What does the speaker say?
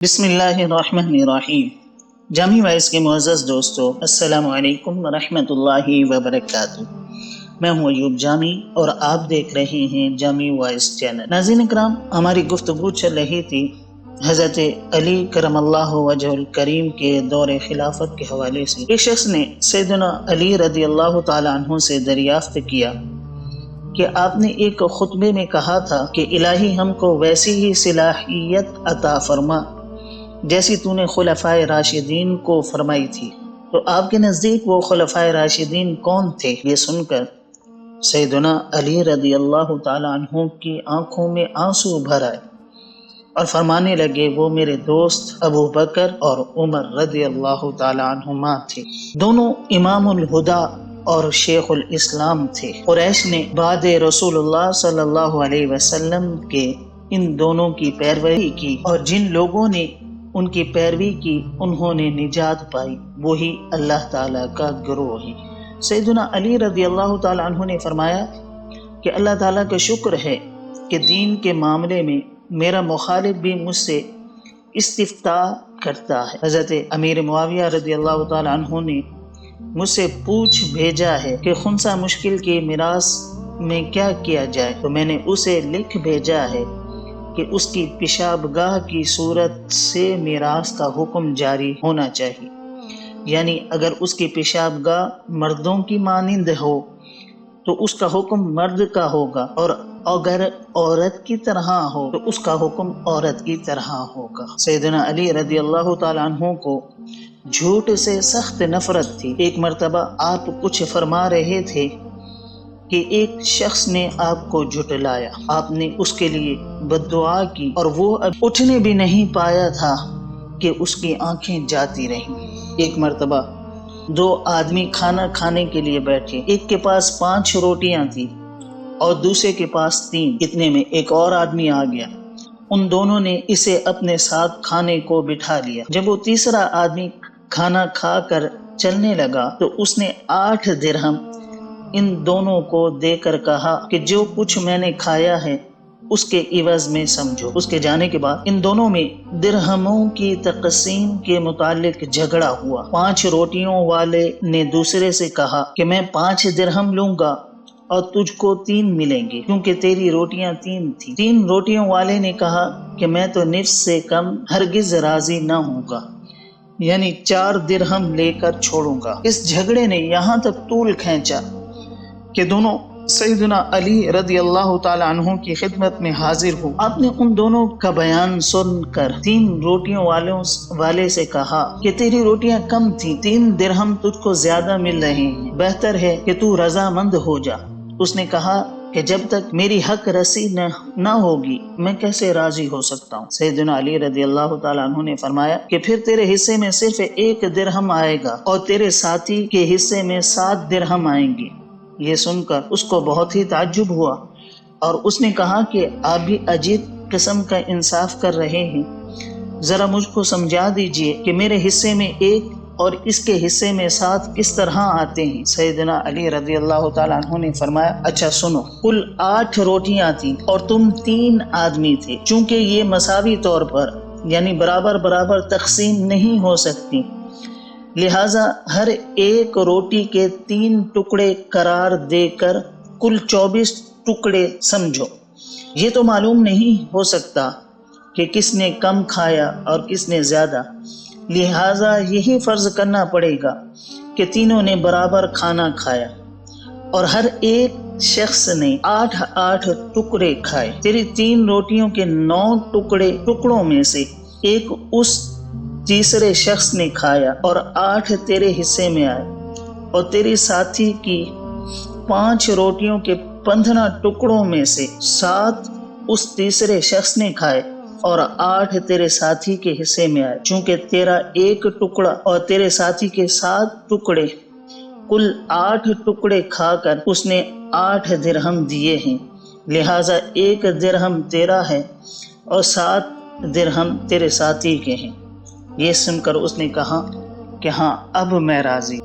بسم اللہ الرحمن الرحیم۔ جامی وائس کے معزز دوستو، السلام علیکم ورحمۃ اللہ وبرکاتہ۔ میں ہوں ایوب جامی اور آپ دیکھ رہے ہیں جامی وائس چینل۔ ناظرین اکرام، ہماری گفتگو چل رہی تھی حضرت علی کرم اللہ وجہ الکریم کے دور خلافت کے حوالے سے۔ ایک شخص نے سیدنا علی رضی اللہ تعالی عنہ سے دریافت کیا کہ آپ نے ایک خطبے میں کہا تھا کہ الہی ہم کو ویسی ہی صلاحیت عطا فرما جیسی تو نے خلفائے راشدین کو فرمائی تھی۔ تو آپ کے نزدیک وہ خلفائے راشدین کون تھے؟ یہ سن کر سیدنا علی رضی اللہ تعالی عنہ کی آنکھوں میں آنسو بھر آئے اور فرمانے لگے، وہ میرے دوست ابو بکر اور عمر رضی اللہ تعالی عنہما تھے۔ دونوں امام الہدا اور شیخ الاسلام تھے۔ قریش نے بعد رسول اللہ صلی اللہ علیہ وسلم کے ان دونوں کی پیروی کی، اور جن لوگوں نے ان کی پیروی کی انہوں نے نجات پائی، وہی اللہ تعالیٰ کا گروہ ہے۔ سیدنا علی رضی اللہ تعالیٰ عنہ نے فرمایا کہ اللہ تعالیٰ کا شکر ہے کہ دین کے معاملے میں میرا مخالف بھی مجھ سے استفتاء کرتا ہے۔ حضرت امیر معاویہ رضی اللہ تعالیٰ عنہ نے مجھ سے پوچھ بھیجا ہے کہ خنثی مشکل کی میراث میں کیا کیا جائے، تو میں نے اسے لکھ بھیجا ہے کہ اس کی پیشاب گاہ کی صورت سے میراث کا حکم جاری ہونا چاہیے، یعنی اگر اس کی پیشاب گاہ مردوں کی مانند ہو تو اس کا حکم مرد کا ہوگا، اور اگر عورت کی طرح ہو تو اس کا حکم عورت کی طرح ہوگا۔ سیدنا علی رضی اللہ تعالیٰ عنہ کو جھوٹ سے سخت نفرت تھی۔ ایک مرتبہ آپ کچھ فرما رہے تھے کہ ایک شخص نے آپ کو جھٹلایا، آپ نے اس کے لیے بد دعا کی اور وہ اب اٹھنے بھی نہیں پایا تھا کہ اس کی آنکھیں جاتی رہیں۔ ایک مرتبہ دو آدمی کھانا کھانے کے لیے بیٹھے، ایک کے پاس 5 روٹیاں تھیں اور دوسرے کے پاس 3۔ اتنے میں ایک اور آدمی آ گیا، ان دونوں نے اسے اپنے ساتھ کھانے کو بٹھا لیا۔ جب وہ تیسرا آدمی کھانا کھا کر چلنے لگا تو اس نے 8 درہم ان دونوں کو دے کر کہا کہ جو کچھ میں نے کھایا ہے اس کے عوض میں سمجھو۔ اس کے جانے کے بعد ان دونوں میں درہموں کی تقسیم کے متعلق جھگڑا ہوا۔ 5 روٹیوں والے نے دوسرے سے کہا کہ میں 5 درہم لوں گا اور تجھ کو 3 ملیں گے، کیونکہ تیری روٹیاں 3 تھیں۔ 3 روٹیوں والے نے کہا کہ میں تو نصف سے کم ہرگز راضی نہ ہوں گا، یعنی 4 درہم لے کر چھوڑوں گا۔ اس جھگڑے نے یہاں تک طول کھینچا کہ دونوں سیدنا علی رضی اللہ تعالی عنہ کی خدمت میں حاضر ہو۔ آپ نے ان دونوں کا بیان سن کر 3 روٹیوں والے سے کہا کہ تیری روٹیاں کم تھیں، 3 درہم تجھ کو زیادہ مل رہے ہیں، بہتر ہے کہ تو رضامند ہو جا۔ اس نے کہا کہ جب تک میری حق رسی نہ ہوگی میں کیسے راضی ہو سکتا ہوں۔ سیدنا علی رضی اللہ تعالیٰ عنہ نے فرمایا کہ پھر تیرے حصے میں صرف 1 درہم آئے گا اور تیرے ساتھی کے حصے میں 7 درہم آئیں گے۔ یہ سن کر اس کو بہت ہی تعجب ہوا اور اس نے کہا کہ آپ بھی عجیب قسم کا انصاف کر رہے ہیں، ذرا مجھ کو سمجھا دیجئے کہ میرے حصے میں 1 اور اس کے حصے میں 7 کس طرح آتے ہیں۔ سیدنا علی رضی اللہ تعالیٰ عنہ نے فرمایا، اچھا سنو، کل 8 روٹیاں تھیں اور تم 3 آدمی تھے، چونکہ یہ مساوی طور پر یعنی برابر تقسیم نہیں ہو سکتی، لہٰذا ہر ایک روٹی کے 3 ٹکڑے قرار دے کر کل 24 ٹکڑے سمجھو۔ یہ تو معلوم نہیں ہو سکتا کہ کس نے کم کھایا اور کس نے زیادہ، لہٰذا یہی فرض کرنا پڑے گا کہ تینوں نے برابر کھانا کھایا اور ہر ایک شخص نے 8 ٹکڑے کھائے۔ تیری 3 روٹیوں کے 9 ٹکڑوں میں سے 1 اس تیسرے شخص نے کھایا اور 8 تیرے حصے میں آئے، اور تیری ساتھی کی 5 روٹیوں کے 15 ٹکڑوں میں سے 7 اس تیسرے شخص نے کھائے اور 8 تیرے ساتھی کے حصے میں آئے۔ چونکہ تیرا 1 ٹکڑا اور تیرے ساتھی کے 7 ٹکڑے، کل 8 ٹکڑے کھا کر اس نے 8 درہم دیے ہیں، لہٰذا 1 درہم تیرا ہے اور 7 درہم تیرے ساتھی کے ہیں۔ یہ سن کر اس نے کہا کہ ہاں اب میں راضی۔